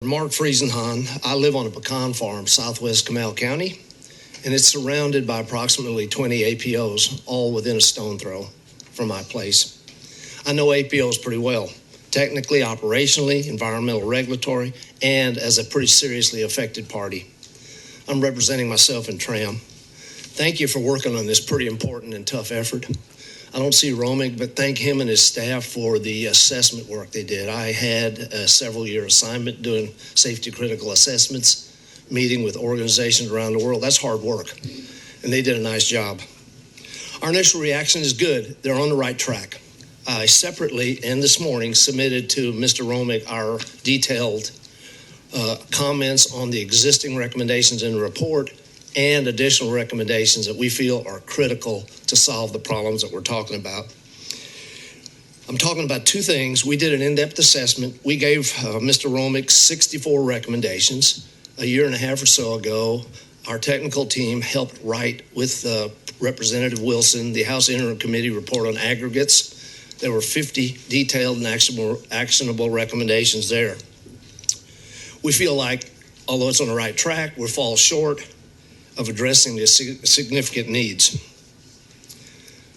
Mark Friesenhahn. I live on a pecan farm, southwest Comal County, and it's surrounded by approximately 20 APOs, all within a stone throw from my place. I know APOs pretty well, technically, operationally, environmental, regulatory, and as a pretty seriously affected party. I'm representing myself in TRAM. Thank you for working on this pretty important and tough effort. I don't see Romig, but thank him and his staff for the assessment work they did. I had a several-year assignment doing safety critical assessments, meeting with organizations around the world. That's hard work, and they did a nice job. Our initial reaction is good. They're on the right track. I separately, and this morning, submitted to Mr. Romig our detailed comments on the existing recommendations in the report and additional recommendations that we feel are critical to solve the problems that we're talking about. I'm talking about two things. We did an in-depth assessment. We gave Mr. Romig 64 recommendations. A year and a half or so ago, our technical team helped write with Representative Wilson the House Interim Committee report on aggregates. There were 50 detailed and actionable recommendations there. We feel like, although it's on the right track, we fall short of addressing the significant needs.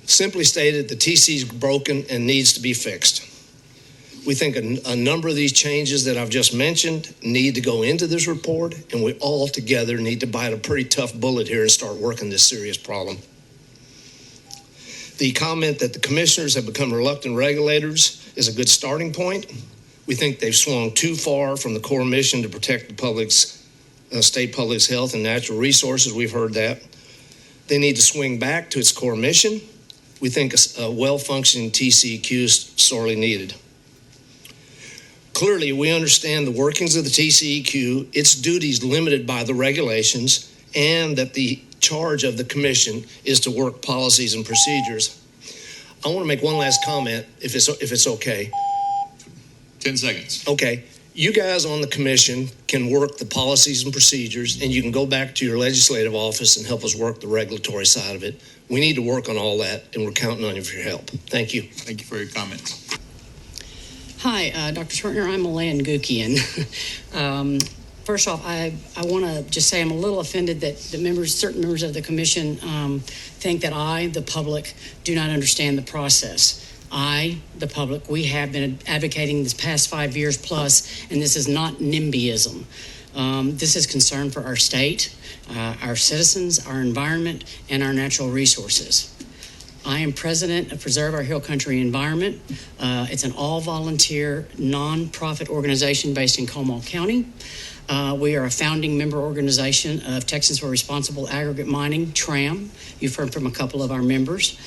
Simply stated, the TC is broken and needs to be fixed. We think a number of these changes that I've just mentioned need to go into this report, and we all together need to bite a pretty tough bullet here and start working this serious problem. The comment that the commissioners have become reluctant regulators is a good starting point. We think they've swung too far from the core mission to protect the public's state public's health and natural resources. We've heard that. They need to swing back to its core mission. We think a well-functioning TCEQ is sorely needed. Clearly, we understand the workings of the TCEQ, its duties limited by the regulations, and that the charge of the commission is to work policies and procedures. I want to make one last comment, if it's okay. 10 seconds. Okay. You guys on the commission can work the policies and procedures, and you can go back to your legislative office and help us work the regulatory side of it. We need to work on all that, and we're counting on you for your help. Thank you. Thank you for your comments. Hi, Dr. Turner. I'm Milann Guckian. First off, I want to just say I'm a little offended that certain members of the commission think that I, the public, do not understand the process. I, the public, we have been advocating this past 5 years plus, and this is not NIMBYism. This is concern for our state, our citizens, our environment, and our natural resources. I am president of Preserve Our Hill Country Environment. It's an all-volunteer, non-profit organization based in Comal County. We are a founding member organization of Texans for Responsible Aggregate Mining, TRAM. You've heard from a couple of our members.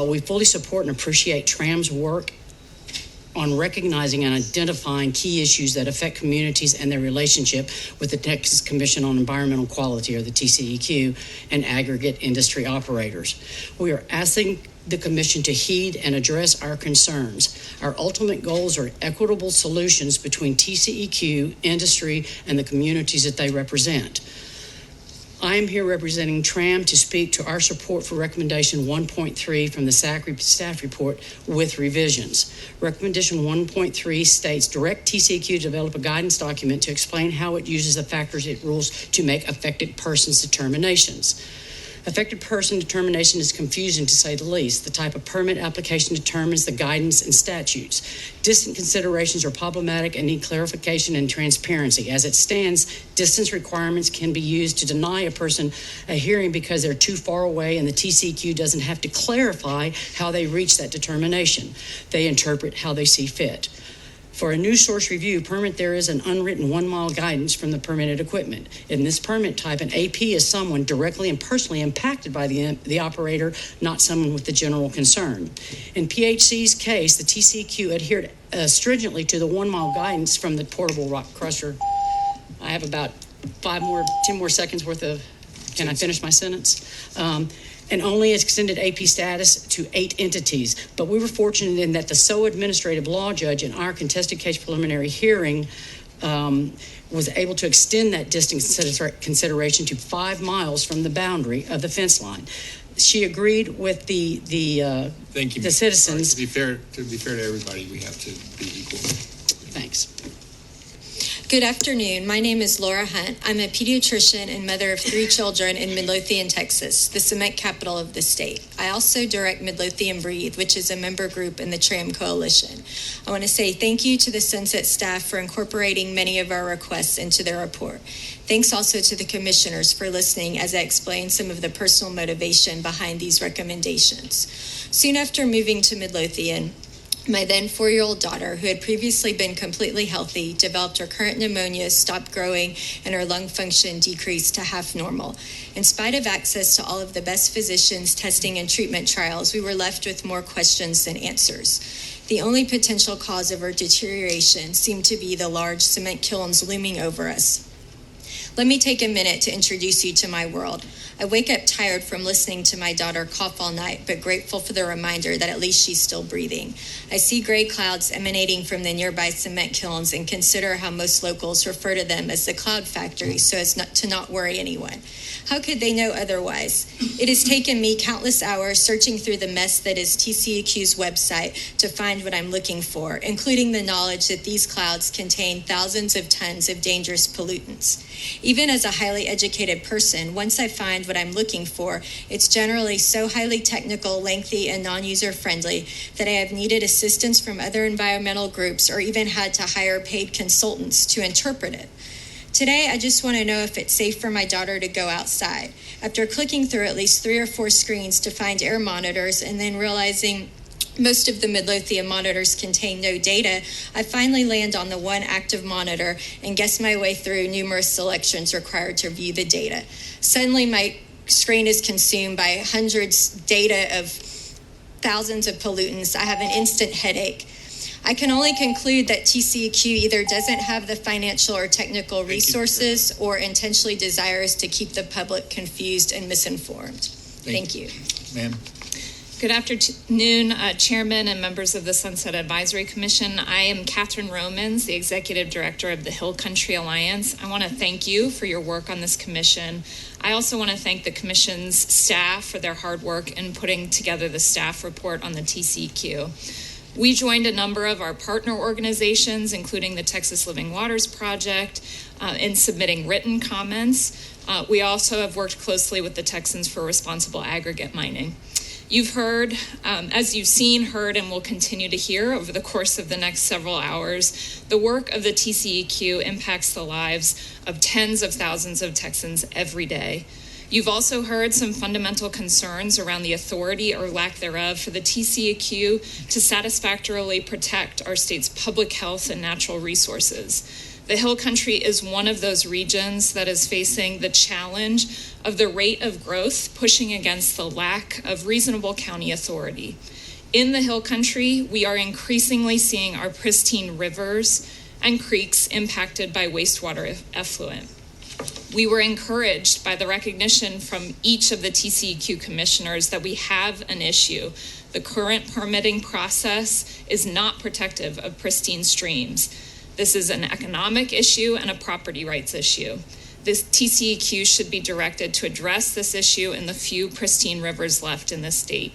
We fully support and appreciate TRAM's work on recognizing and identifying key issues that affect communities and their relationship with the Texas Commission on Environmental Quality, or the TCEQ, and aggregate industry operators. We are asking the Commission to heed and address our concerns. Our ultimate goals are equitable solutions between TCEQ, industry, and the communities that they represent. I am here representing TRAM to speak to our support for Recommendation 1.3 from the SAC staff report with revisions. Recommendation 1.3 states, direct TCEQ to develop a guidance document to explain how it uses the factors it rules to make affected persons determinations. Affected person determination is confusing, to say the least. The type of permit application determines the guidance and statutes. Distant considerations are problematic and need clarification and transparency. As it stands, distance requirements can be used to deny a person a hearing because they're too far away, and the TCEQ doesn't have to clarify how they reach that determination. They interpret how they see fit. For a new source review permit, there is an unwritten 1 mile guidance from the permitted equipment. In this permit type, an AP is someone directly and personally impacted by the operator, not someone with the general concern. In PHC's case, the TCEQ adhered stringently to the 1 mile guidance from the portable rock crusher. I have about 10 more seconds worth of, can I finish my sentence? And only extended AP status to 8 entities. But we were fortunate in that the SO administrative law judge in our contested case preliminary hearing was able to extend that distance consideration to 5 miles from the boundary of the fence line. She agreed with the Thank you, the citizens. Sorry, to be fair to everybody, we have to be equal. Thanks. Good afternoon. My name is Laura Hunt. I'm a pediatrician and mother of 3 children in Midlothian, Texas, the cement capital of the state. I also direct Midlothian Breathe, which is a member group in the TRAM coalition. I want to say thank you to the Sunset staff for incorporating many of our requests into their report. Thanks also to the commissioners for listening as I explain some of the personal motivation behind these recommendations. Soon after moving to Midlothian, my then 4-year-old daughter, who had previously been completely healthy, developed recurrent pneumonia, stopped growing, and her lung function decreased to half normal. In spite of access to all of the best physicians, testing, and treatment trials, we were left with more questions than answers. The only potential cause of her deterioration seemed to be the large cement kilns looming over us. Let me take a minute to introduce you to my world. I wake up tired from listening to my daughter cough all night, but grateful for the reminder that at least she's still breathing. I see gray clouds emanating from the nearby cement kilns and consider how most locals refer to them as the cloud factory so as to not worry anyone. How could they know otherwise? It has taken me countless hours searching through the mess that is TCEQ's website to find what I'm looking for, including the knowledge that these clouds contain thousands of tons of dangerous pollutants. Even as a highly educated person, once I find what I'm looking for, it's generally so highly technical, lengthy, and non-user friendly that I have needed assistance from other environmental groups or even had to hire paid consultants to interpret it. Today, I just want to know if it's safe for my daughter to go outside. After clicking through at least 3 or 4 screens to find air monitors and then realizing most of the Midlothian monitors contain no data, I finally land on the one active monitor and guess my way through numerous selections required to view the data. Suddenly, my screen is consumed by hundreds data of thousands of pollutants. I have an instant headache. I can only conclude that TCEQ either doesn't have the financial or technical resources or intentionally desires to keep the public confused and misinformed. Thank you. Ma'am. Good afternoon, Chairman and members of the Sunset Advisory Commission. I am Katherine Romans, the Executive Director of the Hill Country Alliance. I want to thank you for your work on this commission. I also want to thank the commission's staff for their hard work in putting together the staff report on the TCEQ. We joined a number of our partner organizations, including the Texas Living Waters Project, in submitting written comments. We also have worked closely with the Texans for Responsible Aggregate Mining. You've heard, as you've seen, heard, and will continue to hear over the course of the next several hours, the work of the TCEQ impacts the lives of tens of thousands of Texans every day. You've also heard some fundamental concerns around the authority or lack thereof for the TCEQ to satisfactorily protect our state's public health and natural resources. The Hill Country is one of those regions that is facing the challenge of the rate of growth pushing against the lack of reasonable county authority. In the Hill Country, we are increasingly seeing our pristine rivers and creeks impacted by wastewater effluent. We were encouraged by the recognition from each of the TCEQ commissioners that we have an issue. The current permitting process is not protective of pristine streams. This is an economic issue and a property rights issue. This TCEQ should be directed to address this issue in the few pristine rivers left in the state.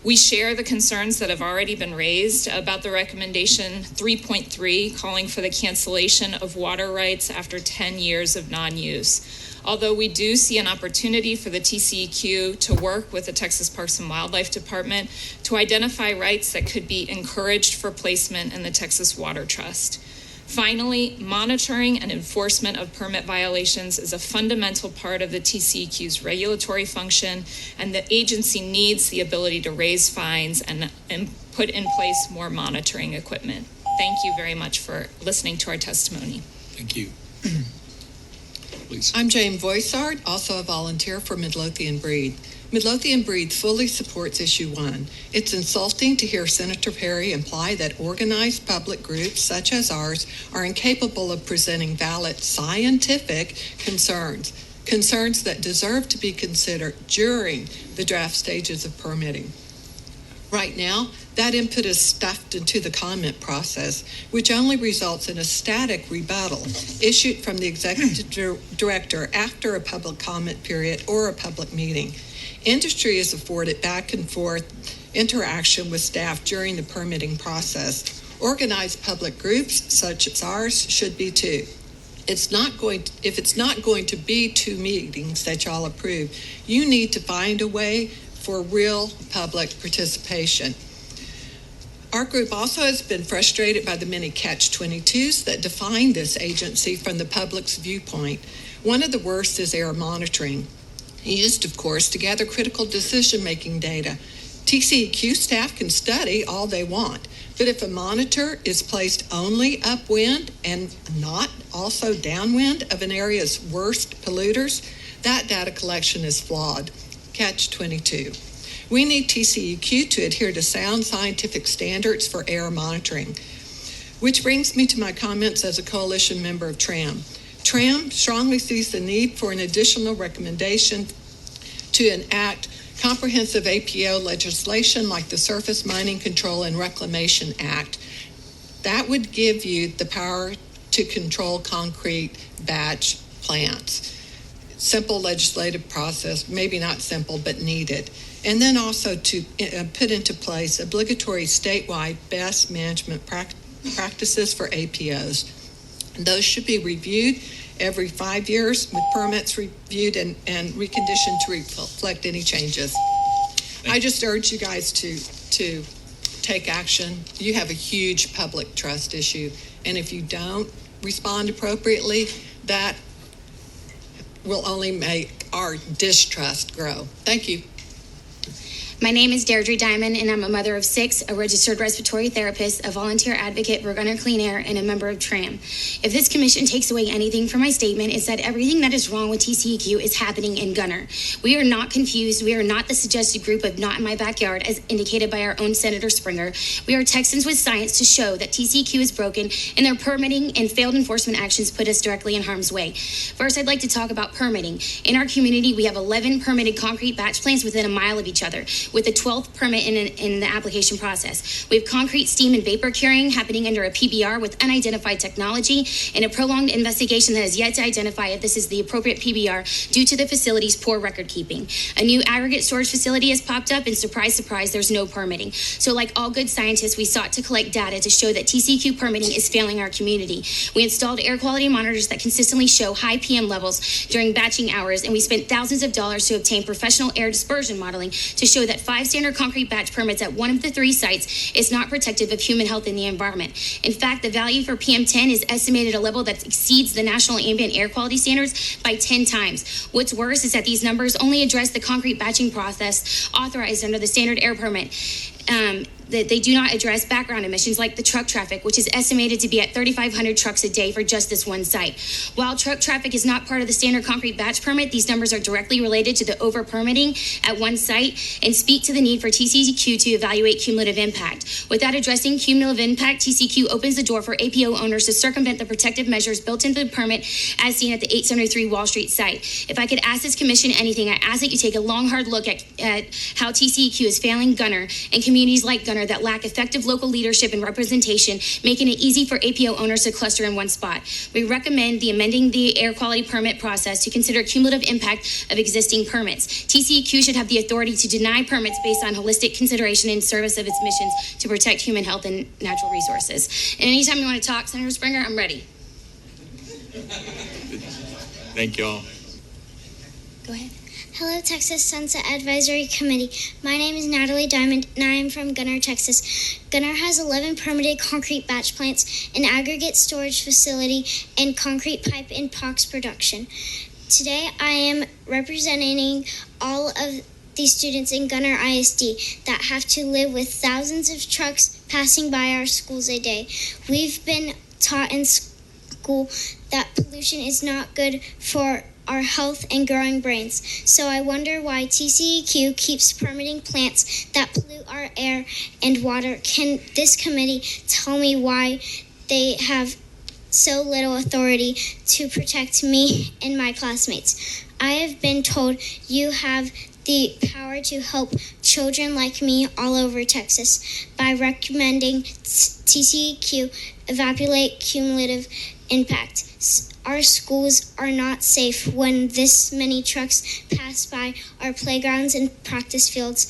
We share the concerns that have already been raised about the recommendation 3.3 calling for the cancellation of water rights after 10 years of non-use. Although we do see an opportunity for the TCEQ to work with the Texas Parks and Wildlife Department to identify rights that could be encouraged for placement in the Texas Water Trust. Finally, monitoring and enforcement of permit violations is a fundamental part of the TCEQ's regulatory function, and the agency needs the ability to raise fines and put in place more monitoring equipment. Thank you very much for listening to our testimony. Thank you. Please. I'm Jane Voisard, also a volunteer for Midlothian Breed. Midlothian Breed fully supports Issue 1. It's insulting to hear Senator Perry imply that organized public groups such as ours are incapable of presenting valid scientific concerns that deserve to be considered during the draft stages of permitting. Right now, that input is stuffed into the comment process, which only results in a static rebuttal issued from the executive director after a public comment period or a public meeting. Industry is afforded back and forth interaction with staff during the permitting process. Organized public groups such as ours should be too. if it's not going to be 2 meetings that y'all approve, you need to find a way for real public participation. Our group also has been frustrated by the many catch-22s that define this agency from the public's viewpoint. One of the worst is error monitoring, used, of course, to gather critical decision-making data. TCEQ staff can study all they want, but if a monitor is placed only upwind and not also downwind of an area's worst polluters, that data collection is flawed. Catch-22. We need TCEQ to adhere to sound scientific standards for error monitoring. Which brings me to my comments as a coalition member of TRAM. TRAM strongly sees the need for an additional recommendation to enact comprehensive APO legislation like the Surface Mining Control and Reclamation Act. That would give you the power to control concrete batch plants. Simple legislative process, maybe not simple, but needed. And then also to put into place obligatory statewide best management practices for APOs. Those should be reviewed every 5 years with permits reviewed and reconditioned to reflect any changes. I just urge you guys to take action. You have a huge public trust issue, and if you don't respond appropriately, that will only make our distrust grow. Thank you. My name is Deirdre Diamond, and I'm a mother of 6, a registered respiratory therapist, a volunteer advocate for Gunter Clean Air, and a member of TRAM. If this commission takes away anything from my statement, it's that everything that is wrong with TCEQ is happening in Gunter. We are not confused. We are not the suggested group of not in my backyard, as indicated by our own Senator Springer. We are Texans with science to show that TCEQ is broken, and their permitting and failed enforcement actions put us directly in harm's way. First, I'd like to talk about permitting. In our community, we have 11 permitted concrete batch plants within a mile of each other, with the 12th permit in the application process. We have concrete steam and vapor curing happening under a PBR with unidentified technology and a prolonged investigation that has yet to identify if this is the appropriate PBR due to the facility's poor record keeping. A new aggregate storage facility has popped up, and surprise, surprise, there's no permitting. So like all good scientists, we sought to collect data to show that TCEQ permitting is failing our community. We installed air quality monitors that consistently show high PM levels during batching hours, and we spent thousands of dollars to obtain professional air dispersion modeling to show that 5 standard concrete batch permits at one of the 3 sites is not protective of human health and the environment. In fact, the value for PM10 is estimated at a level that exceeds the national ambient air quality standards by 10 times. What's worse is that these numbers only address the concrete batching process authorized under the standard air permit. That they do not address background emissions like the truck traffic, which is estimated to be at 3,500 trucks a day for just this one site. While truck traffic is not part of the standard concrete batch permit, these numbers are directly related to the over-permitting at one site and speak to the need for TCEQ to evaluate cumulative impact. Without addressing cumulative impact, TCEQ opens the door for APO owners to circumvent the protective measures built into the permit as seen at the 873 Wall Street site. If I could ask this commission anything, I ask that you take a long, hard look at how TCEQ is failing Gunter and communities like Gunter that lack effective local leadership and representation, making it easy for APO owners to cluster in one spot. We recommend amending the air quality permit process to consider cumulative impact of existing permits. TCEQ should have the authority to deny permits based on holistic consideration in service of its missions to protect human health and natural resources. And anytime you want to talk, Senator Springer, I'm ready. Thank you all. Go ahead. Hello, Texas Sunset Advisory Committee. My name is Natalie Diamond, and I am from Gunter, Texas. Gunter has 11 permitted concrete batch plants, an aggregate storage facility, and concrete pipe and POX production. Today, I am representing all of the students in Gunter ISD that have to live with thousands of trucks passing by our schools a day. We've been taught in school that pollution is not good for our health and growing brains. So I wonder why TCEQ keeps permitting plants that pollute our air and water. Can this committee tell me why they have so little authority to protect me and my classmates? I have been told you have the power to help children like me all over Texas by recommending TCEQ evaluate cumulative impact. Our schools are not safe when this many trucks pass by our playgrounds and practice fields.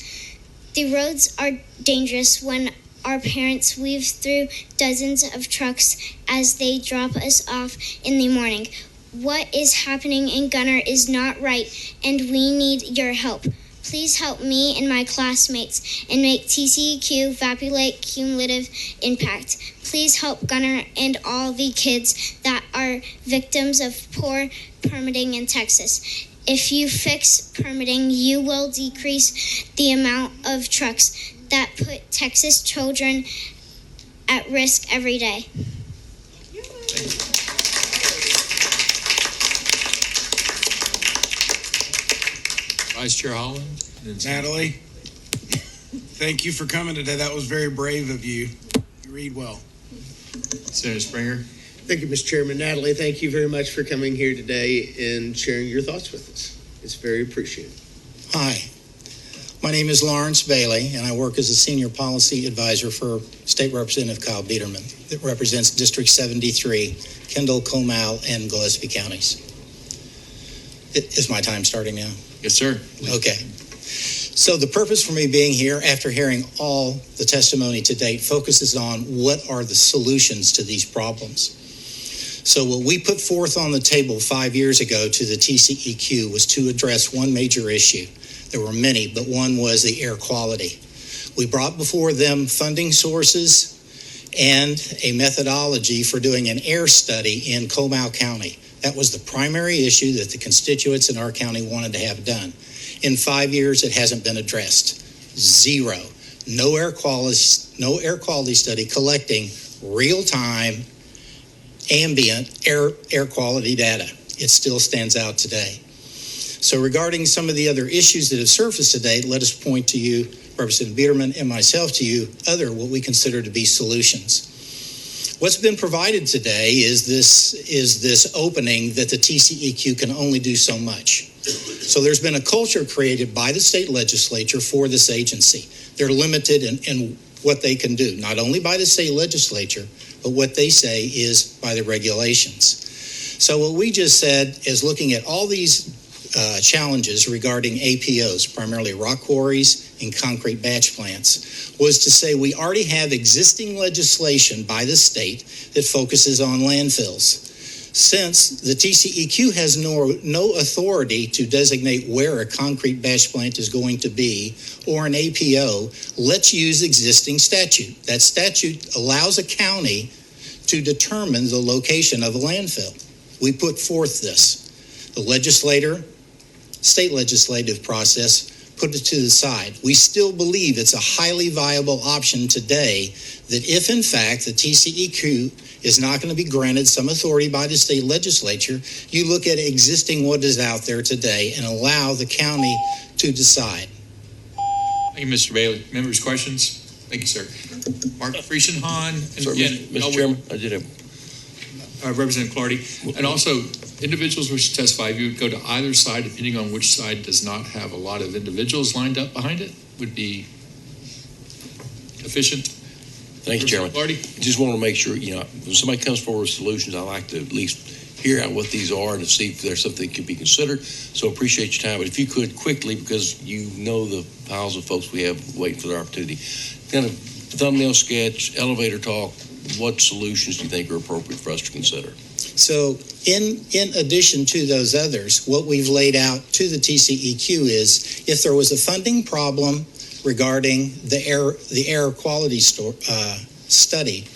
The roads are dangerous when our parents weave through dozens of trucks as they drop us off in the morning. What is happening in Gunter is not right, and we need your help. Please help me and my classmates and make TCEQ vapulate cumulative impact. Please help Gunter and all the kids that are victims of poor permitting in Texas. If you fix permitting, you will decrease the amount of trucks that put Texas children at risk every day. Vice Chair Holland. Natalie, thank you for coming today. That was very brave of you. You read well. Senator Springer. Thank you, Mr. Chairman. Natalie, thank you very much for coming here today and sharing your thoughts with us. It's very appreciated. Hi, my name is Lawrence Bailey, and I work as a senior policy advisor for State Representative Kyle Biedermann that represents District 73, Kendall, Comal, and Gillespie counties. Is my time starting now? Yes, sir. Okay. So the purpose for me being here after hearing all the testimony to date focuses on what are the solutions to these problems. So what we put forth on the table 5 years ago to the TCEQ was to address one major issue. There were many, but one was the air quality. We brought before them funding sources and a methodology for doing an air study in Comal County. That was the primary issue that the constituents in our county wanted to have done. In 5 years, it hasn't been addressed. Zero. No air quality study collecting real-time ambient air quality data. It still stands out today. So regarding some of the other issues that have surfaced today, let us point to you, Representative Biedermann, and myself to you, what we consider to be solutions. What's been provided today is this opening that the TCEQ can only do so much. So there's been a culture created by the state legislature for this agency. They're limited in what they can do, not only by the state legislature, but what they say is by the regulations. So what we just said is looking at all these challenges regarding APOs, primarily rock quarries and concrete batch plants, was to say we already have existing legislation by the state that focuses on landfills. Since the TCEQ has no authority to designate where a concrete batch plant is going to be or an APO, let's use existing statute. That statute allows a county to determine the location of a landfill. We put forth this. The state legislative process put it to the side. We still believe it's a highly viable option today that if in fact the TCEQ is not going to be granted some authority by the state legislature, you look at existing what is out there today and allow the county to decide. Thank you, Mr. Bailey. Members, questions? Thank you, sir. Mark Friesenhahn. And Sorry, again, Mr. Chairman, I did have... Representative Clardy. And also, individuals wish to testify, you would go to either side, depending on which side does not have a lot of individuals lined up behind it, would be efficient. Thank you, Chairman. Clardy. I just want to make sure, when somebody comes forward with solutions, I like to at least hear out what these are and to see if there's something that could be considered. So appreciate your time. But if you could quickly, because you know the piles of folks we have waiting for their opportunity, kind of thumbnail sketch, elevator talk, what solutions do you think are appropriate for us to consider? So in addition to those others, what we've laid out to the TCEQ is if there was a funding problem regarding the air quality study,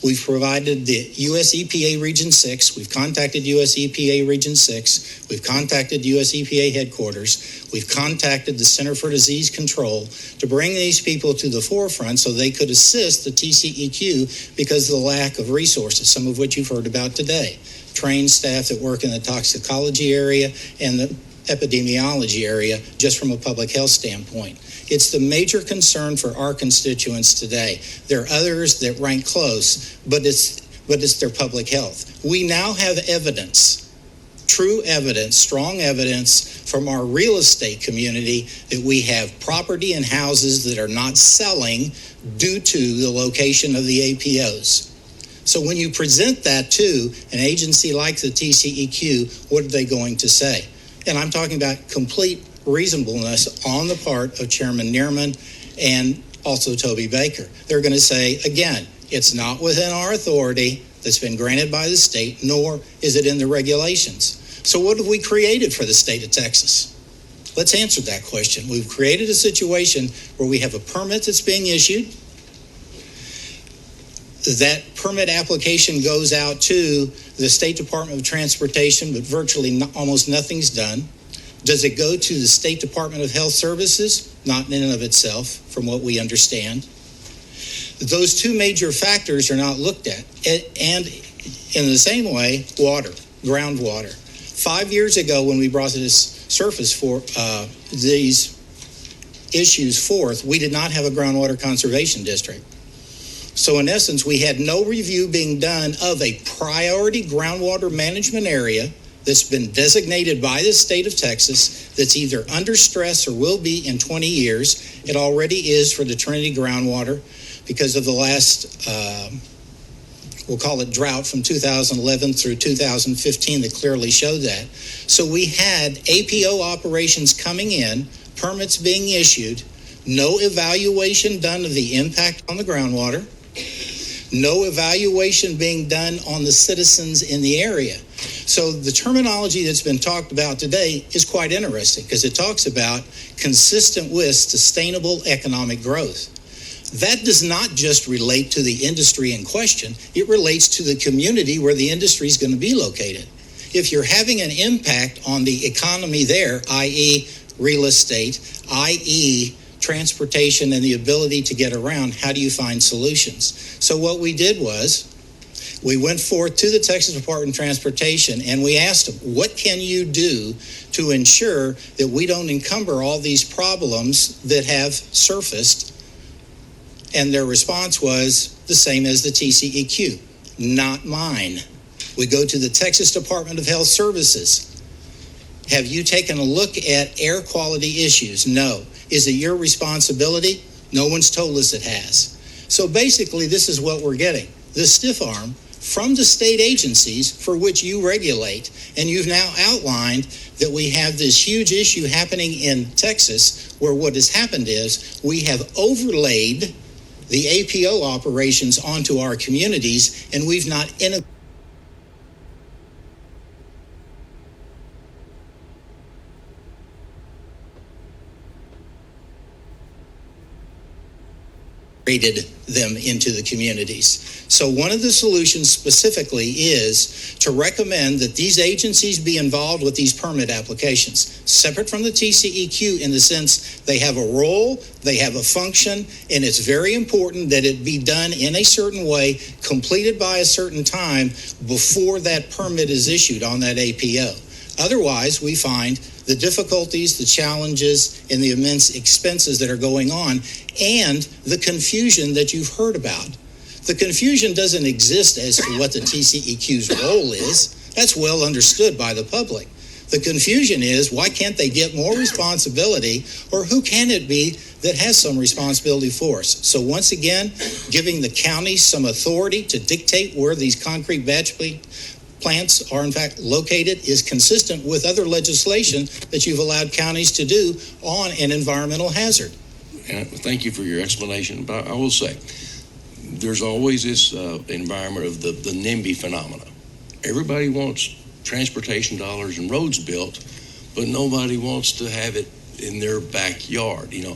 we've provided the US EPA Region 6, we've contacted US EPA Region 6, we've contacted US EPA headquarters, we've contacted the Center for Disease Control to bring these people to the forefront so they could assist the TCEQ because of the lack of resources, some of which you've heard about today. Trained staff that work in the toxicology area and the epidemiology area, just from a public health standpoint. It's the major concern for our constituents today. There are others that rank close, but it's their public health. We now have evidence, true evidence, strong evidence from our real estate community that we have property and houses that are not selling due to the location of the APOs. So when you present that to an agency like the TCEQ, what are they going to say? And I'm talking about complete reasonableness on the part of Chairman Niermann and also Toby Baker. They're going to say, again, it's not within our authority that's been granted by the state, nor is it in the regulations. So what have we created for the state of Texas? Let's answer that question. We've created a situation where we have a permit that's being issued. That permit application goes out to the State Department of Transportation, but virtually almost nothing's done. Does it go to the State Department of Health Services? Not in and of itself, from what we understand. Those two major factors are not looked at. And in the same way, water, groundwater. 5 years ago, when we brought this surface for these issues forth, we did not have a groundwater conservation district. So in essence, we had no review being done of a priority groundwater management area that's been designated by the state of Texas that's either under stress or will be in 20 years. It already is for the Trinity groundwater because of the last, we'll call it drought from 2011 through 2015 that clearly showed that. So we had APO operations coming in, permits being issued, no evaluation done of the impact on the groundwater, no evaluation being done on the citizens in the area. So the terminology that's been talked about today is quite interesting because it talks about consistent with sustainable economic growth. That does not just relate to the industry in question, it relates to the community where the industry is going to be located. If you're having an impact on the economy there, i.e. real estate, i.e. transportation and the ability to get around, how do you find solutions? So what we did was we went forth to the Texas Department of Transportation and we asked them, what can you do to ensure that we don't encumber all these problems that have surfaced? And their response was the same as the TCEQ, not mine. We go to the Texas Department of Health Services. Have you taken a look at air quality issues? No. Is it your responsibility? No one's told us it has. So basically, this is what we're getting. The stiff arm from the state agencies for which you regulate. And you've now outlined that we have this huge issue happening in Texas where what has happened is we have overlaid the APO operations onto our communities and we've not integrated them into the communities. So one of the solutions specifically is to recommend that these agencies be involved with these permit applications, separate from the TCEQ in the sense they have a role, they have a function, and it's very important that it be done in a certain way, completed by a certain time before that permit is issued on that APO. Otherwise, we find the difficulties, the challenges, and the immense expenses that are going on, and the confusion that you've heard about. The confusion doesn't exist as to what the TCEQ's role is. That's well understood by the public. The confusion is, why can't they get more responsibility, or who can it be that has some responsibility for us? So once again, giving the county some authority to dictate where these concrete batch plants are in fact located is consistent with other legislation that you've allowed counties to do on an environmental hazard. And thank you for your explanation, but I will say there's always this environment of the NIMBY phenomena. Everybody wants transportation dollars and roads built, but nobody wants to have it in their backyard. You know,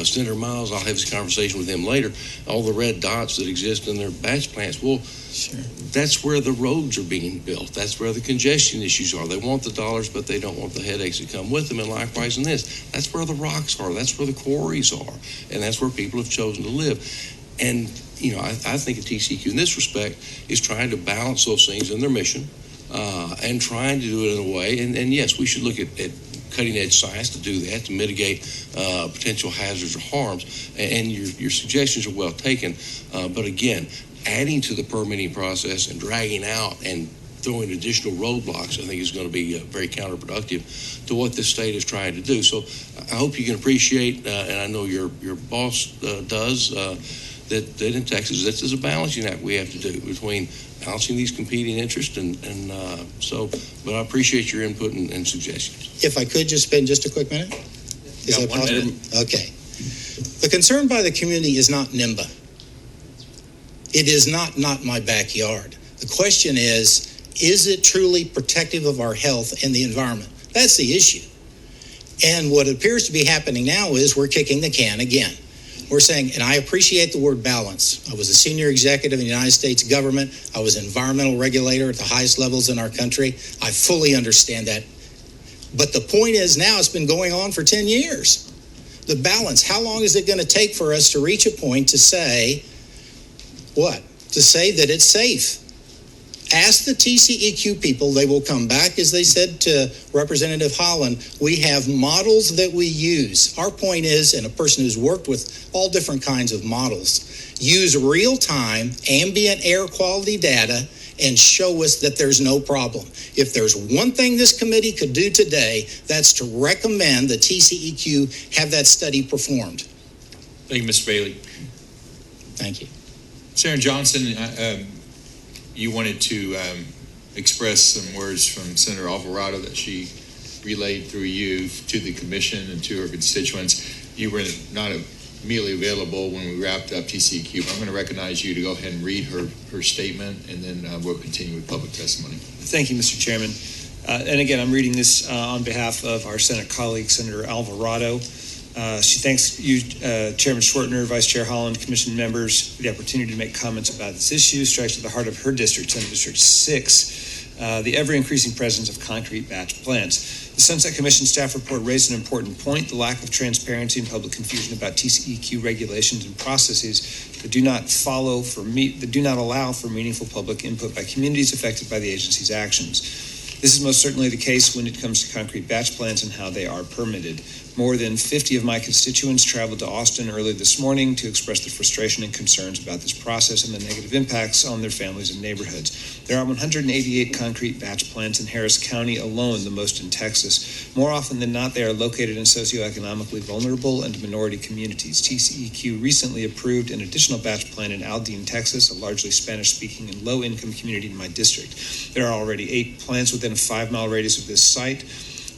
Senator Miles, I'll have this conversation with him later, all the red dots that exist in their batch plants. Well, sure. That's where the roads are being built. That's where the congestion issues are. They want the dollars, but they don't want the headaches that come with them. And likewise in this, that's where the rocks are. That's where the quarries are. And that's where people have chosen to live. And, you know, I think a TCEQ in this respect is trying to balance those things in their mission and trying to do it in a way. And yes, we should look at cutting edge science to do that, to mitigate potential hazards or harms. And your suggestions are well taken. But again, adding to the permitting process and dragging out and throwing additional roadblocks, I think is going to be very counterproductive to what this state is trying to do. So I hope you can appreciate, and I know your boss does, that in Texas, this is a balancing act we have to do between balancing these competing interests but I appreciate your input and suggestions. If I could just spend just a quick minute? Is that possible? 1 minute. Okay. The concern by the community is not NIMBA. It is not my backyard. The question is it truly protective of our health and the environment? That's the issue. And what appears to be happening now is we're kicking the can again. We're saying, and I appreciate the word balance. I was a senior executive in the United States government. I was an environmental regulator at the highest levels in our country. I fully understand that. But the point is now it's been going on for 10 years. The balance, how long is it going to take for us to reach a point to say, what? To say that it's safe. Ask the TCEQ people, they will come back, as they said to Representative Holland, we have models that we use. Our point is, and a person who's worked with all different kinds of models, use real-time ambient air quality data and show us that there's no problem. If there's one thing this committee could do today, that's to recommend the TCEQ have that study performed. Thank you, Mr. Bailey. Thank you. Sarah Johnson, you wanted to express some words from Senator Alvarado that she relayed through you to the commission and to her constituents. You were not immediately available when we wrapped up TCEQ, but I'm going to recognize you to go ahead and read her statement, and then we'll continue with public testimony. Thank you, Mr. Chairman. And again, I'm reading this on behalf of our Senate colleague, Senator Alvarado. She thanks you, Chairman Schwertner, Vice Chair Holland, Commission members for the opportunity to make comments about this issue. Strikes at the heart of her district, Senate District 6, the ever-increasing presence of concrete batch plants. The Sunset Commission staff report raised an important point: the lack of transparency and public confusion about TCEQ regulations and processes that do not allow for meaningful public input by communities affected by the agency's actions. This is most certainly the case when it comes to concrete batch plants and how they are permitted. More than 50 of my constituents traveled to Austin early this morning to express their frustration and concerns about this process and the negative impacts on their families and neighborhoods. There are 188 concrete batch plants in Harris County alone, the most in Texas. More often than not, they are located in socioeconomically vulnerable and minority communities. TCEQ recently approved an additional batch plant in Aldine, Texas, a largely Spanish-speaking and low-income community in my district. There are already 8 plants within a 5-mile radius of this site.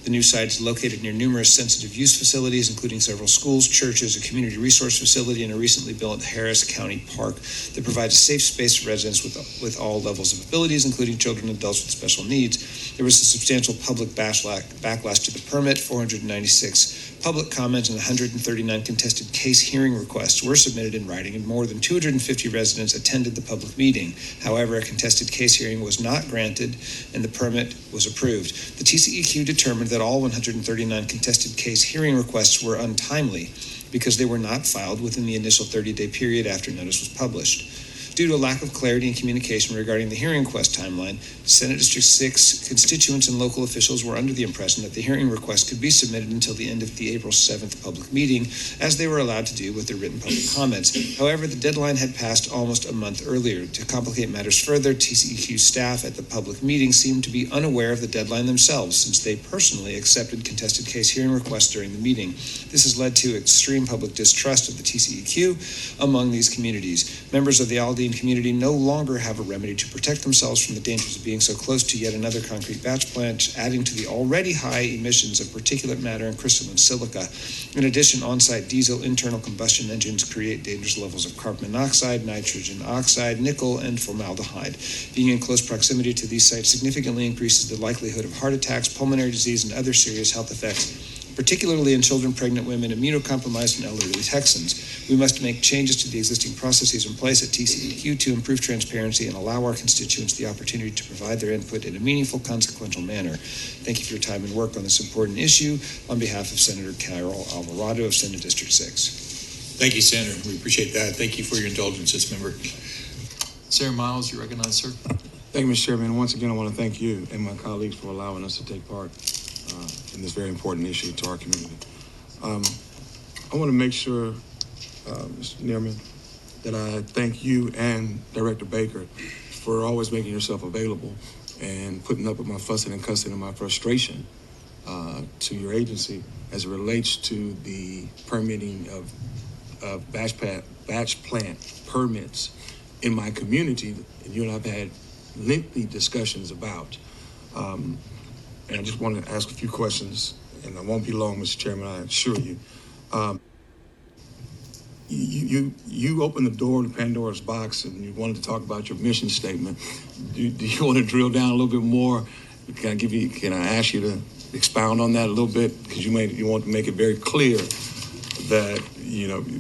The new site is located near numerous sensitive use facilities, including several schools, churches, a community resource facility, and a recently built Harris County park that provides a safe space for residents with all levels of abilities, including children and adults with special needs. There was a substantial public backlash to the permit. 496 public comments and 139 contested case hearing requests were submitted in writing, and more than 250 residents attended the public meeting. However, a contested case hearing was not granted, and the permit was approved. The TCEQ determined that all 139 contested case hearing requests were untimely because they were not filed within the initial 30-day period after notice was published. Due to a lack of clarity and communication regarding the hearing request timeline, Senate District 6 constituents and local officials were under the impression that the hearing request could be submitted until the end of the April 7th public meeting, as they were allowed to do with their written public comments. However, the deadline had passed almost a month earlier. To complicate matters further, TCEQ staff at the public meeting seemed to be unaware of the deadline themselves, since they personally accepted contested case hearing requests during the meeting. This has led to extreme public distrust of the TCEQ among these communities. Members of the Aldine community no longer have a remedy to protect themselves from the dangers of being so close to yet another concrete batch plant, adding to the already high emissions of particulate matter and crystalline silica. In addition, on-site diesel internal combustion engines create dangerous levels of carbon monoxide, nitrogen oxide, nickel, and formaldehyde. Being in close proximity to these sites significantly increases the likelihood of heart attacks, pulmonary disease, and other serious health effects, particularly in children, pregnant women, immunocompromised, and elderly Texans. We must make changes to the existing processes in place at TCEQ to improve transparency and allow our constituents the opportunity to provide their input in a meaningful, consequential manner. Thank you for your time and work on this important issue. On behalf of Senator Carol Alvarado of Senate District 6. Thank you, Senator. We appreciate that. Thank you for your indulgence, this member. Sarah Miles, you recognize, sir. Thank you, Mr. Chairman. Once again, I want to thank you and my colleagues for allowing us to take part in this very important issue to our community. I want to make sure, Mr. Niermann, that I thank you and Director Baker for always making yourself available and putting up with my fussing and cussing and my frustration to your agency as it relates to the permitting of batch plant permits in my community. And you and I have had lengthy discussions about. And I just want to ask a few questions, and I won't be long, Mr. Chairman, I assure you. you opened the door to Pandora's box and you wanted to talk about your mission statement. Do you want to drill down a little bit more? Can I ask you to expound on that a little bit? Because you want to make it very clear that,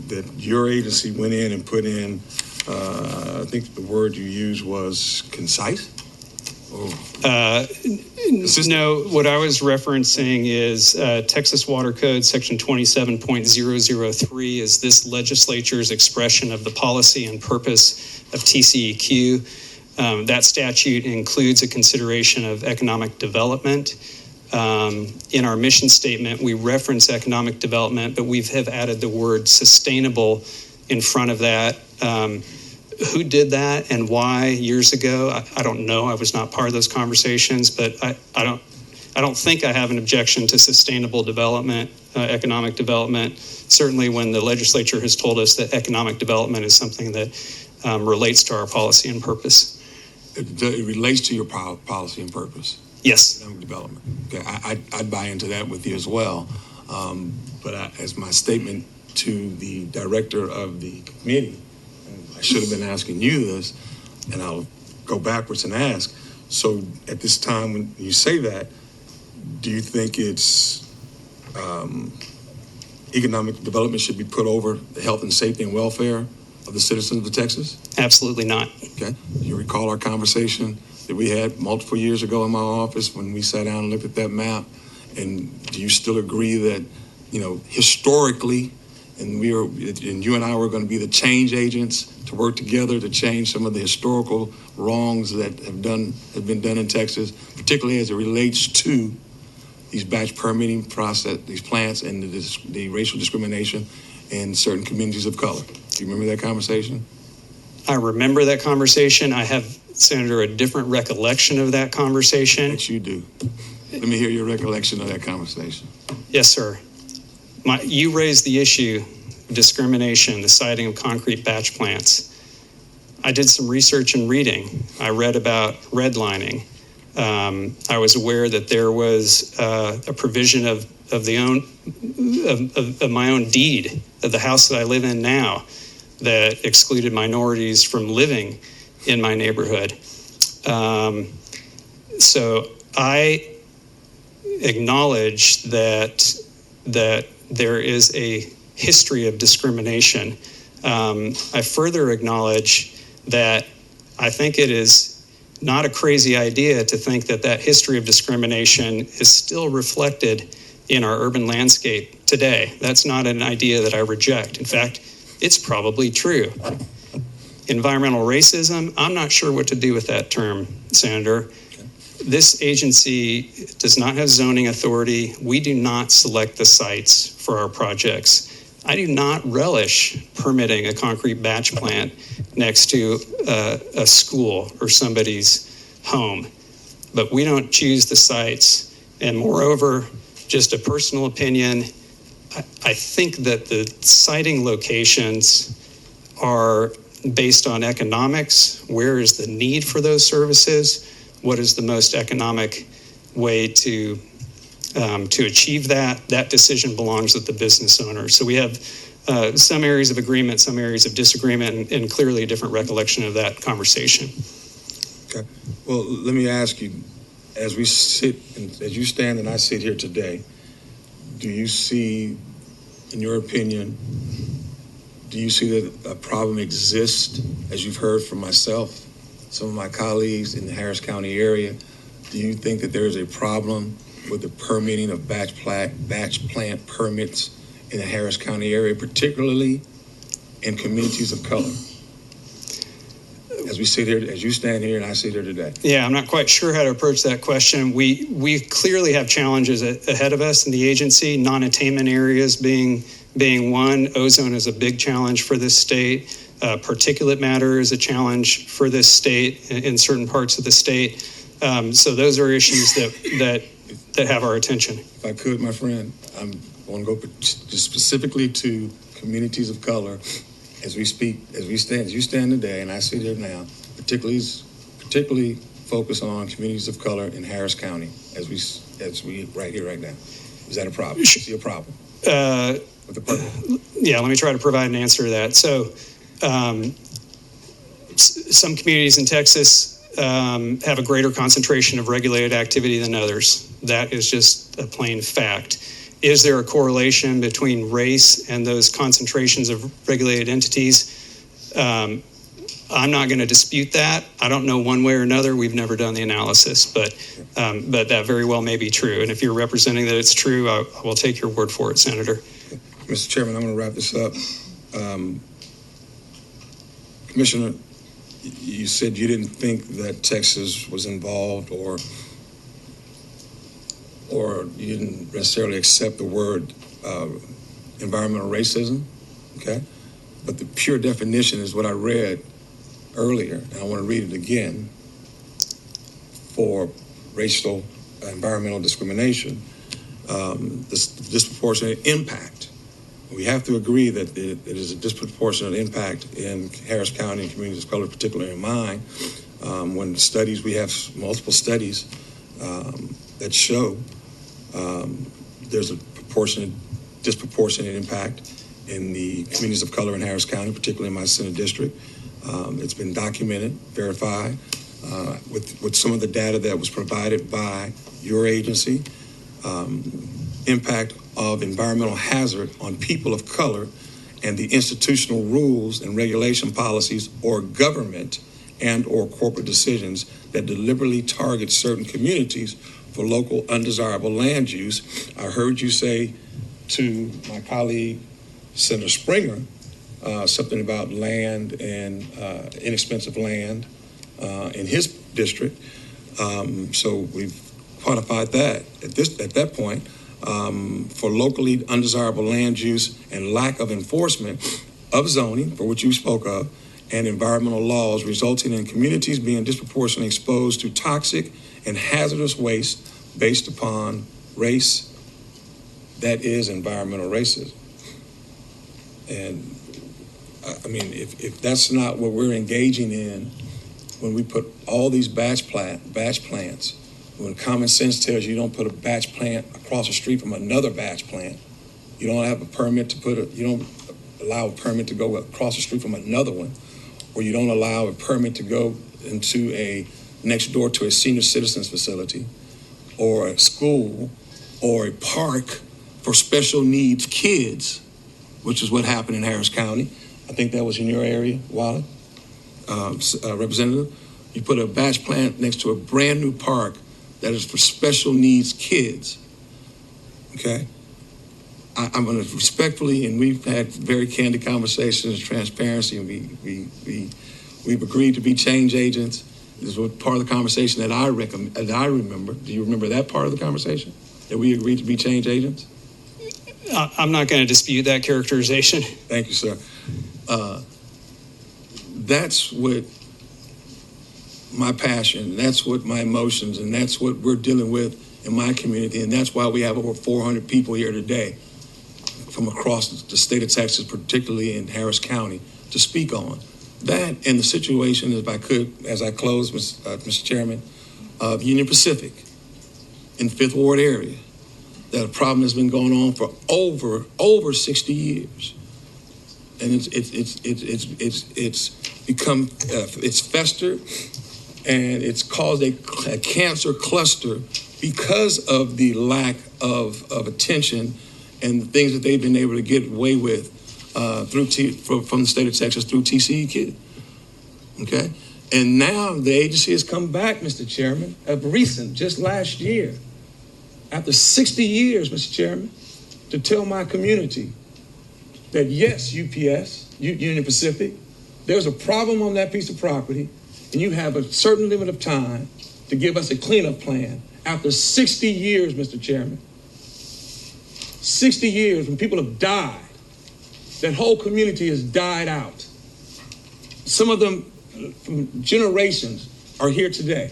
that your agency went in and put in, I think the word you used was concise? No, what I was referencing is Texas Water Code Section 27.003 is this legislature's expression of the policy and purpose of TCEQ. That statute includes a consideration of economic development. In our mission statement, we reference economic development, but we have added the word sustainable in front of that. Who did that and why years ago? I don't know. I was not part of those conversations, but I don't think I have an objection to sustainable development, economic development. Certainly when the legislature has told us that economic development is something that relates to our policy and purpose. It relates to your policy and purpose? Yes. Economic development. Okay, I'd buy into that with you as well. But as my statement to the director of the committee, I should have been asking you this, and I'll go backwards and ask. So at this time, when you say that, do you think it's economic development should be put over the health and safety and welfare of the citizens of Texas? Absolutely not. Okay. You recall our conversation that we had multiple years ago in my office when we sat down and looked at that map? And do you still agree that, historically, and you and I were going to be the change agents to work together to change some of the historical wrongs that have been done in Texas, particularly as it relates to these batch permitting process, these plants, and the racial discrimination in certain communities of color? Do you remember that conversation? I remember that conversation. I have, Senator, a different recollection of that conversation. Yes, you do. Let me hear your recollection of that conversation. Yes, sir. You raised the issue of discrimination, the siting of concrete batch plants. I did some research and reading. I read about redlining. I was aware that there was a provision of my own deed of the house that I live in now that excluded minorities from living in my neighborhood. So I acknowledge that there is a history of discrimination. I further acknowledge that I think it is not a crazy idea to think that history of discrimination is still reflected in our urban landscape today. That's not an idea that I reject. In fact, it's probably true. Environmental racism, I'm not sure what to do with that term, Senator. This agency does not have zoning authority. We do not select the sites for our projects. I do not relish permitting a concrete batch plant next to a school or somebody's home, but we don't choose the sites. And moreover, just a personal opinion, I think that the siting locations are based on economics. Where is the need for those services? What is the most economic way to achieve that? That decision belongs with the business owner. So we have some areas of agreement, some areas of disagreement, and clearly a different recollection of that conversation. Okay. Well, let me ask you, as we sit, as you stand and I sit here today, do you see, in your opinion, do you see that a problem exists, as you've heard from myself, some of my colleagues in the Harris County area? Do you think that there is a problem with the permitting of batch plant permits in the Harris County area, particularly in communities of color? As we sit here, as you stand here and I sit here today. Yeah, I'm not quite sure how to approach that question. We clearly have challenges ahead of us in the agency, non-attainment areas being one. Ozone is a big challenge for this state. Particulate matter is a challenge for this state in certain parts of the state. So those are issues that have our attention. If I could, my friend, I want to go just specifically to communities of color as we stand today, and I sit here now, particularly focus on communities of color in Harris County as we right here, right now. Is that a problem? Do you see a problem with the permit? Yeah, let me try to provide an answer to that. So some communities in Texas have a greater concentration of regulated activity than others. That is just a plain fact. Is there a correlation between race and those concentrations of regulated entities? I'm not going to dispute that. I don't know one way or another. We've never done the analysis, but that very well may be true. And if you're representing that it's true, I will take your word for it, Senator. Mr. Chairman, I'm going to wrap this up. Commissioner, you said you didn't think that Texas was involved, or you didn't necessarily accept the word environmental racism, okay? But the pure definition is what I read earlier, and I want to read it again. For racial environmental discrimination, this disproportionate impact. We have to agree that it is a disproportionate impact in Harris County and communities of color, particularly in mine. When studies, we have multiple studies that show there's a disproportionate impact in the communities of color in Harris County, particularly in my Senate district. It's been documented, verified, with some of the data that was provided by your agency. Impact of environmental hazard on people of color and the institutional rules and regulation policies or government and or corporate decisions that deliberately target certain communities for local undesirable land use. I heard you say to my colleague, Senator Springer, something about land and inexpensive land in his district. So we've quantified that at that point. For locally undesirable land use and lack of enforcement of zoning, for which you spoke of, and environmental laws resulting in communities being disproportionately exposed to toxic and hazardous waste based upon race. That is environmental racism. And I mean, if that's not what we're engaging in when we put all these batch plants, when common sense tells you don't put a batch plant across the street from another batch plant, you don't have a permit to you don't allow a permit to go across the street from another one, or you don't allow a permit to go into next door to a senior citizens facility, or a school, or a park for special needs kids, which is what happened in Harris County. I think that was in your area, Wally, Representative. You put a batch plant next to a brand new park that is for special needs kids, okay? I'm going to respectfully, and we've had very candid conversations, transparency, and we've agreed to be change agents. This was part of the conversation that I remember. Do you remember that part of the conversation, that we agreed to be change agents? I'm not going to dispute that characterization. Thank you, sir. That's what my passion, that's what my emotions, and that's what we're dealing with in my community, and that's why we have over 400 people here today from across the state of Texas, particularly in Harris County, to speak on that. And the situation, if I could, as I close, Mr. Chairman, of Union Pacific in Fifth Ward area, that a problem has been going on for over 60 years, and it's become it's festered. And it's caused a cancer cluster because of the lack of attention and the things that they've been able to get away with from the state of Texas through TCEQ. Okay? And now the agency has come back, Mr. Chairman, just last year, after 60 years, Mr. Chairman, to tell my community that yes, UPS, Union Pacific, there's a problem on that piece of property, and you have a certain limit of time to give us a cleanup plan. After 60 years, Mr. Chairman, 60 years when people have died, that whole community has died out. Some of them from generations are here today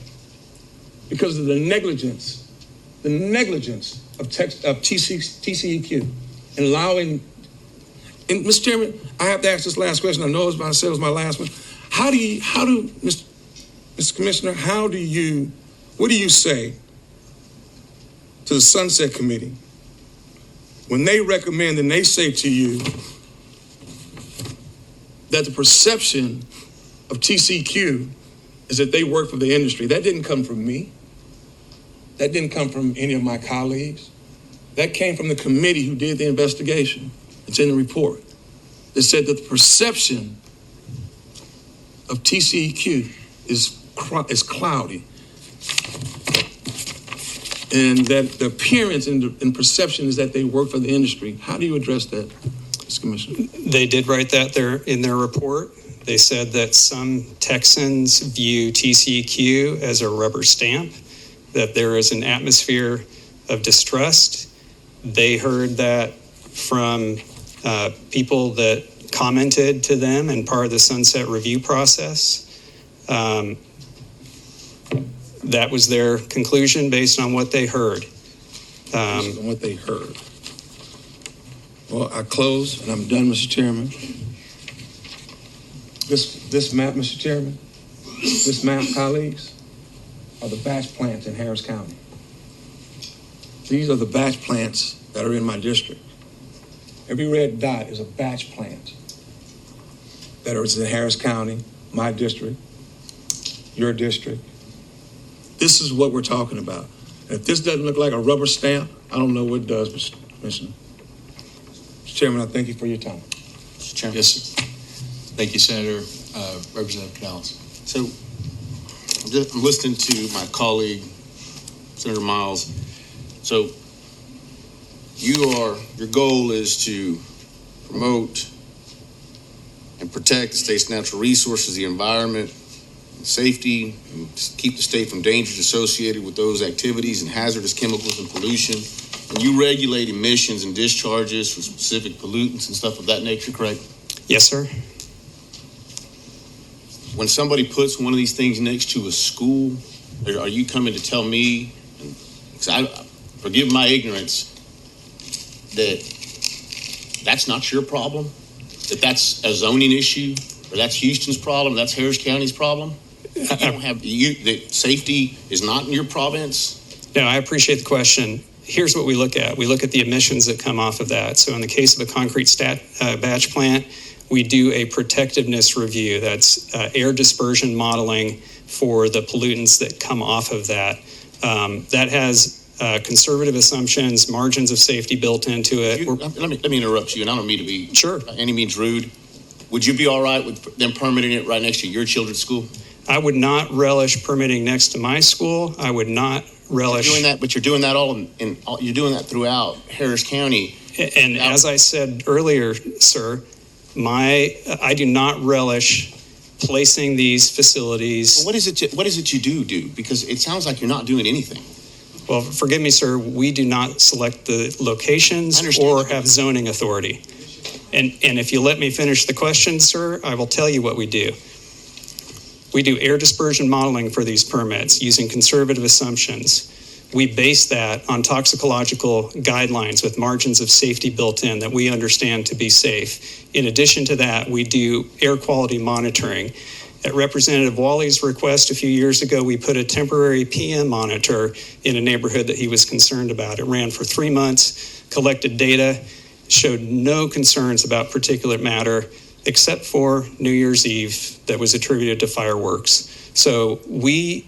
because of the negligence of TCEQ and allowing. And Mr. Chairman, I have to ask this last question. I know I said it was my last one. How do Mr. Commissioner, what do you say to the Sunset Committee when they recommend and they say to you that the perception of TCEQ is that they work for the industry. That didn't come from me. That didn't come from any of my colleagues. That came from the committee who did the investigation. It's in the report. It said that the perception of TCEQ is cloudy, and that the appearance and perception is that they work for the industry. How do you address that, Mr. Commissioner? They did write that there in their report. They said that some Texans view TCEQ as a rubber stamp, that there is an atmosphere of distrust. They heard that from people that commented to them and part of the Sunset Review process. That was their conclusion based on what they heard. Based on what they heard. Well, I close and I'm done, Mr. Chairman. This map, Mr. Chairman, this map, colleagues, are the batch plants in Harris County. These are the batch plants that are in my district. Every red dot is a batch plant that is in Harris County, my district, your district. This is what we're talking about. And if this doesn't look like a rubber stamp, I don't know what does, Mr. Commissioner. Mr. Chairman, I thank you for your time. Mr. Chairman. Yes, sir. Thank you, Senator. Representative Canales. So I'm listening to my colleague, Senator Miles. So your goal is to promote and protect the state's natural resources, the environment, and safety, and keep the state from dangers associated with those activities and hazardous chemicals and pollution. And you regulate emissions and discharges for specific pollutants and stuff of that nature, correct? Yes, sir. When somebody puts one of these things next to a school, are you coming to tell me, forgive my ignorance, that that's not your problem? That that's a zoning issue? Or that's Houston's problem? That's Harris County's problem? You don't have, that safety is not in your province? No, I appreciate the question. Here's what we look at. We look at the emissions that come off of that. So in the case of a concrete batch plant, we do a protectiveness review. That's air dispersion modeling for the pollutants that come off of that. That has conservative assumptions, margins of safety built into it. Let me interrupt you, and I don't mean to be by any means rude. Would you be all right with them permitting it right next to your children's school? I would not relish permitting next to my school. I would not relish doing that, but you're doing that you're doing that throughout Harris County. And as I said earlier, sir, I do not relish placing these facilities. Well, what is it you do? Because it sounds like you're not doing anything. Well, forgive me, sir. We do not select the locations or have zoning authority. And if you let me finish the question, sir, I will tell you what we do. We do air dispersion modeling for these permits using conservative assumptions. We base that on toxicological guidelines with margins of safety built in that we understand to be safe. In addition to that, we do air quality monitoring. At Representative Wally's request a few years ago, we put a temporary PM monitor in a neighborhood that he was concerned about. It ran for 3 months, collected data, showed no concerns about particulate matter, except for New Year's Eve that was attributed to fireworks. So we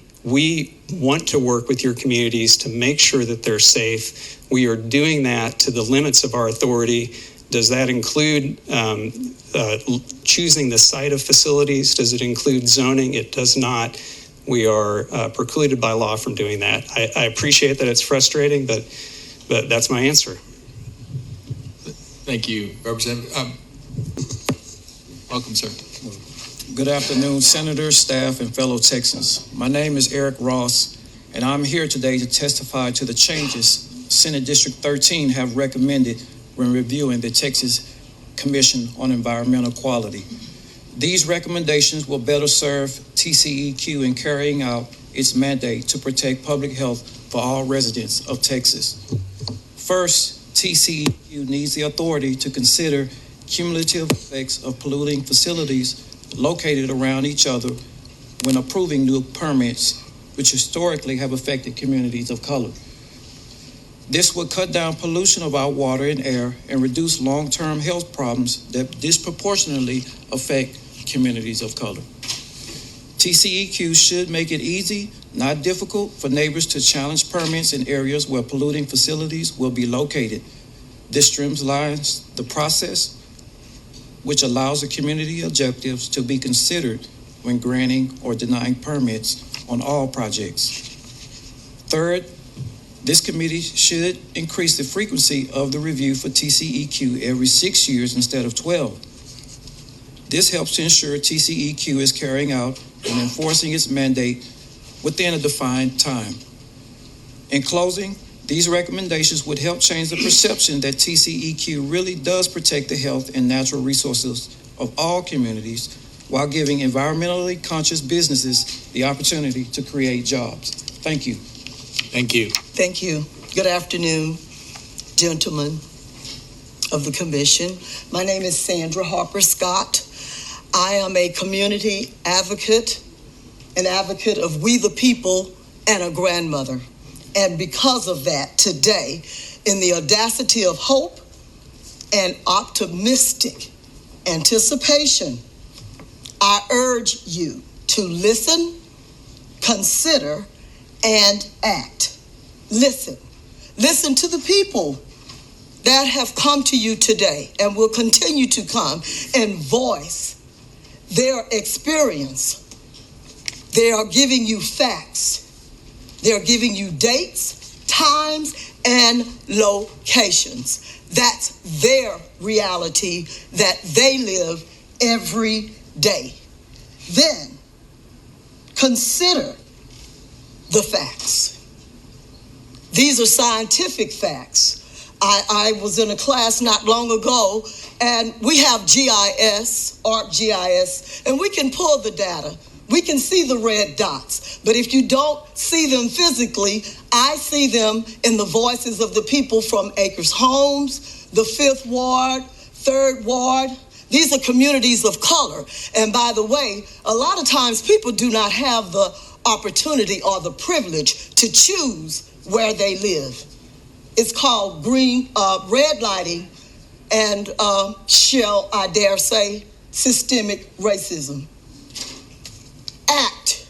want to work with your communities to make sure that they're safe. We are doing that to the limits of our authority. Does that include choosing the site of facilities? Does it include zoning? It does not. We are precluded by law from doing that. I appreciate that it's frustrating, but that's my answer. Thank you, Representative. Welcome, sir. Good afternoon, Senators, staff, and fellow Texans. My name is Eric Ross, and I'm here today to testify to the changes Senate District 13 have recommended when reviewing the Texas Commission on Environmental Quality. These recommendations will better serve TCEQ in carrying out its mandate to protect public health for all residents of Texas. First, TCEQ needs the authority to consider cumulative effects of polluting facilities located around each other when approving new permits, which historically have affected communities of color. This would cut down pollution of our water and air and reduce long-term health problems that disproportionately affect communities of color. TCEQ should make it easy, not difficult, for neighbors to challenge permits in areas where polluting facilities will be located. This streamlines the process, which allows the community objectives to be considered when granting or denying permits on all projects. Third, this committee should increase the frequency of the review for TCEQ every 6 years instead of 12. This helps to ensure TCEQ is carrying out and enforcing its mandate within a defined time. In closing, these recommendations would help change the perception that TCEQ really does protect the health and natural resources of all communities while giving environmentally conscious businesses the opportunity to create jobs. Thank you. Thank you. Thank you. Good afternoon, gentlemen of the commission. My name is Sandra Harper Scott. I am a community advocate, an advocate of we the people, and a grandmother. And because of that, today, in the audacity of hope and optimistic anticipation, I urge you to listen, consider, and act. Listen. Listen to the people that have come to you today and will continue to come and voice their experience. They are giving you facts. They are giving you dates, times, and locations. That's their reality that they live every day. Then consider the facts. These are scientific facts. I was in a class not long ago, and we have GIS, ArcGIS, and we can pull the data. We can see the red dots, but if you don't see them physically, I see them in the voices of the people from Acres Homes, the 5th Ward, 3rd Ward. These are communities of color. And by the way, a lot of times people do not have the opportunity or the privilege to choose where they live. It's called red lighting and shall I dare say, systemic racism. Act.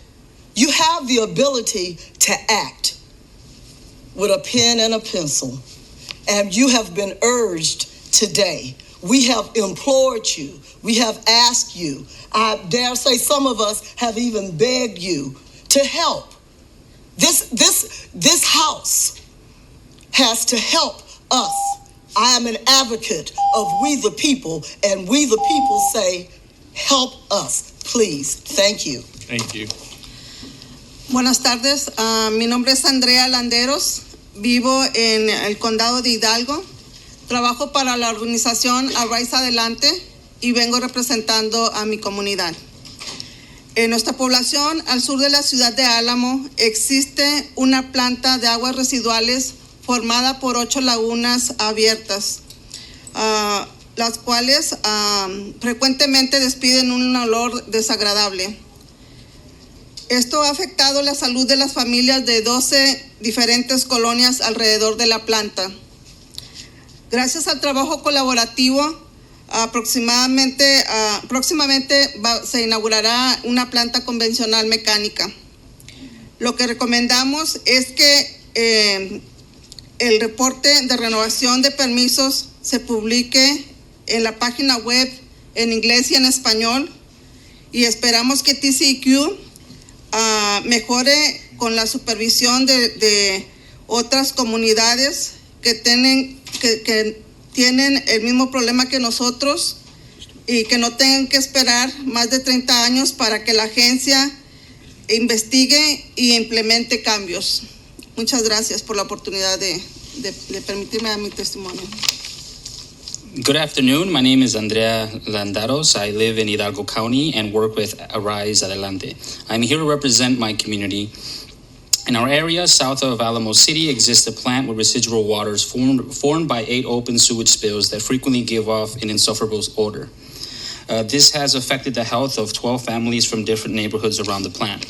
You have the ability to act with a pen and a pencil. And you have been urged today. We have implored you. We have asked you. I dare say some of us have even begged you to help. This house has to help us. I am an advocate of we the people, and we the people say, help us, please. Thank you. Thank you. Buenas tardes, mi nombre es Andrea Landeros, vivo en el condado de Hidalgo, trabajo para la organización Adelante y vengo representando a mi comunidad. En nuestra población, al sur de la ciudad de Álamo, existe una planta de aguas residuales formada por 8 lagunas abiertas, las cuales frecuentemente despiden un olor desagradable. Esto ha afectado la salud de las familias de 12 diferentes colonias alrededor de la planta. Gracias al trabajo colaborativo, próximamente se inaugurará una planta convencional mecánica. Lo que recomendamos es que el reporte de renovación de permisos se publique en la página web en inglés y en español, y esperamos que TCEQ mejore con la supervisión de otras comunidades que tienen el mismo problema que nosotros y que no tengan que esperar más de 30 años para que la agencia investigue y implemente cambios. Muchas gracias por la oportunidad de permitirme dar mi testimonio. Good afternoon. My name is Andrea Landeros. I live in Hidalgo County and work with Adelante. I'm here to represent my community. In our area, south of Alamo City, exists a plant with residual waters formed by 8 open sewage spills that frequently give off an insufferable odor. This has affected the health of 12 families from different neighborhoods around the plant.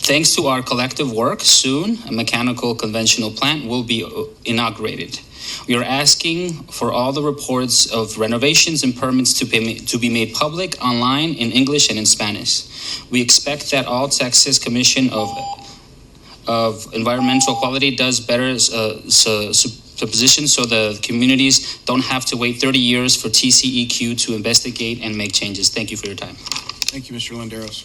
Thanks to our collective work, soon a mechanical conventional plant will be inaugurated. We are asking for all the reports of renovations and permits to be made public online in English and in Spanish. We expect that all Texas Commission of Environmental Quality does better position so the communities don't have to wait 30 years for TCEQ to investigate and make changes. Thank you for your time. Thank you, Mr. Landeros.